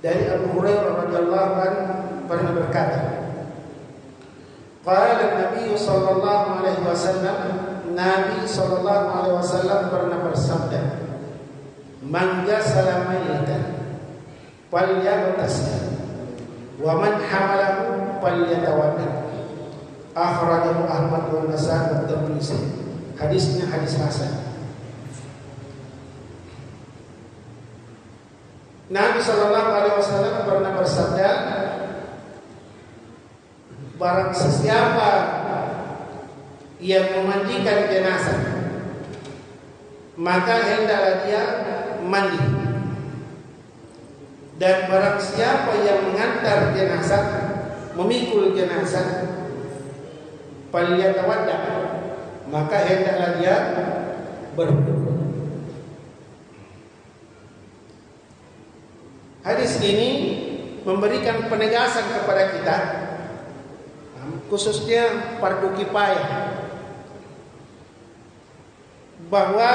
dari Abu Hurairah radhiyallahu anhu pernah berkata, qala Nabi sallallahu alaihi wasallam, Nabi sallallahu alaihi wasallam pernah bersabda, man ghasala mayyitan falyaghtasil wa man hamalahu falyatawadda. Akhrajahu Ahmad wa Nasa'i wa Tirmidzi. Hadisnya hadis hasan. Nabi sallallahu alaihi wasallam pernah bersabda, barang sesiapa yang memandikan jenazah, maka hendaklah dia mandi. Dan barang siapa yang mengantar jenazah, memikul jenazah, falyatawadda, maka hendaklah dia berwudu. Hadis ini memberikan penegasan kepada kita, khususnya fardu kifayah, bahwa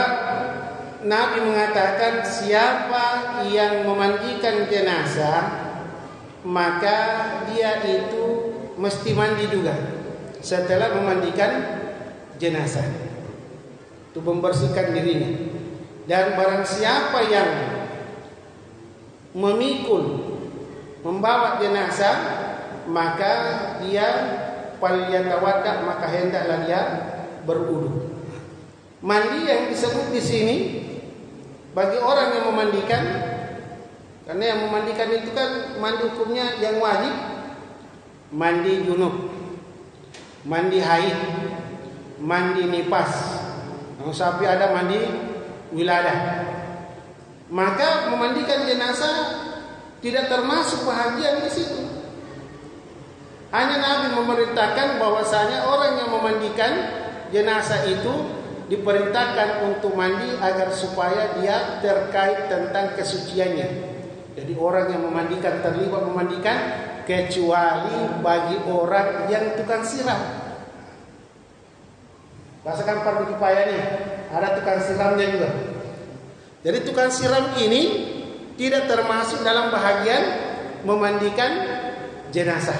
Nabi mengatakan siapa yang memandikan jenazah, maka dia itu mesti mandi juga setelah memandikan jenazah, itu membersihkan dirinya. Dan barang siapa yang memikul, membawa jenazah, maka dia falyatawadda, maka hendaklah dia berwudu. Mandi yang disebut di sini bagi orang yang memandikan, karena yang memandikan itu kan mandi hukumnya yang wajib, mandi junub, mandi haid, mandi nifas, sampai ada mandi wiladah. Maka memandikan jenazah tidak termasuk bahagian di situ. Hanya Nabi memerintahkan bahwasanya orang yang memandikan jenazah itu diperintahkan untuk mandi agar supaya dia terkait tentang kesuciannya. Jadi orang yang memandikan terlibat memandikan, kecuali bagi orang yang tukang siram. Rasakan fardu kifayah nih, ada tukang siramnya juga. Jadi tukang siram ini tidak termasuk dalam bahagian memandikan jenazah.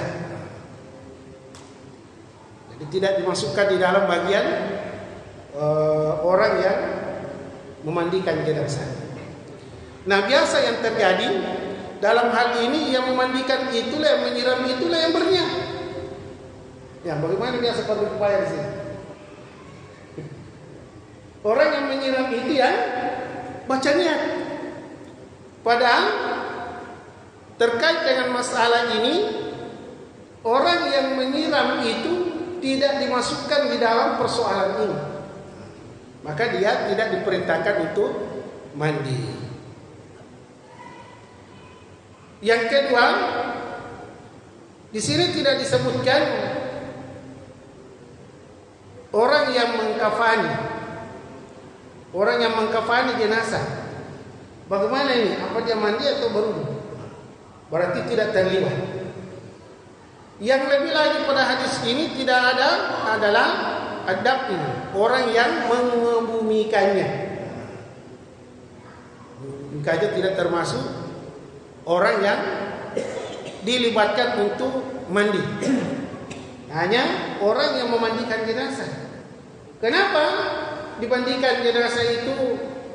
Jadi tidak dimasukkan di dalam bagian orang yang memandikan jenazah. Nah, biasa yang terjadi dalam hal ini, yang memandikan itulah, yang menyiram itulah yang berniat. Ya, bagaimana biasa fardu kifayah di sini? Orang yang menyiram itu ya baca niat. Padahal terkait dengan masalah ini, orang yang menyiram itu tidak dimasukkan di dalam persoalan ini. Maka dia tidak diperintahkan untuk mandi. Yang kedua, di sini tidak disebutkan orang yang mengkafani, orang yang mengkafani jenazah. Bagaimana ini? Apa dia mandi atau berwudu? Berarti tidak terlibat. Yang lebih lagi pada hadis ini tidak ada adalah adabnya, orang yang mengebumikannya. Maka tidak termasuk orang yang dilibatkan untuk mandi. Hanya orang yang memandikan jenazah. Kenapa dimandikan jenazah itu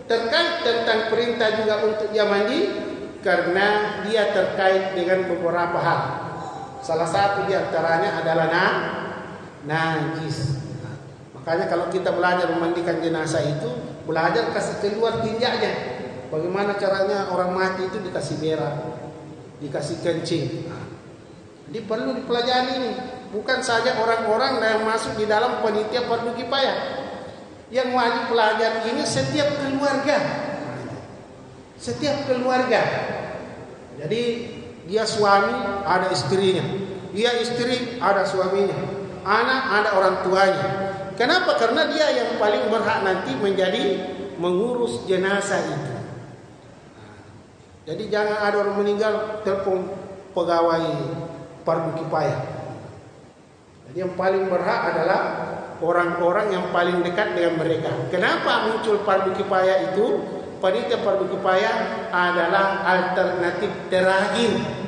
terkait tentang perintah juga untuk dia mandi? Karena dia terkait dengan beberapa hal. Salah satu di antaranya adalah najis. Makanya kalau kita belajar memandikan jenazah itu, belajar kasih keluar tinjaknya. Bagaimana caranya orang mati itu dikasih berak, dikasih kencing. Jadi perlu dipelajari ini. Bukan saja orang-orang yang masuk di dalam panitia fardu kifayah. Yang wajib belajar ini setiap keluarga. Setiap keluarga. Jadi dia suami ada istrinya, dia istri ada suaminya, anak ada orang tuanya. Kenapa? Karena dia yang paling berhak nanti menjadi mengurus jenazah itu. Jadi jangan ada orang meninggal telepon pegawai fardu kifayah. Jadi yang paling berhak adalah orang-orang yang paling dekat dengan mereka. Kenapa muncul fardu kifayah itu? panitia fardu kifayah adalah alternatif terakhir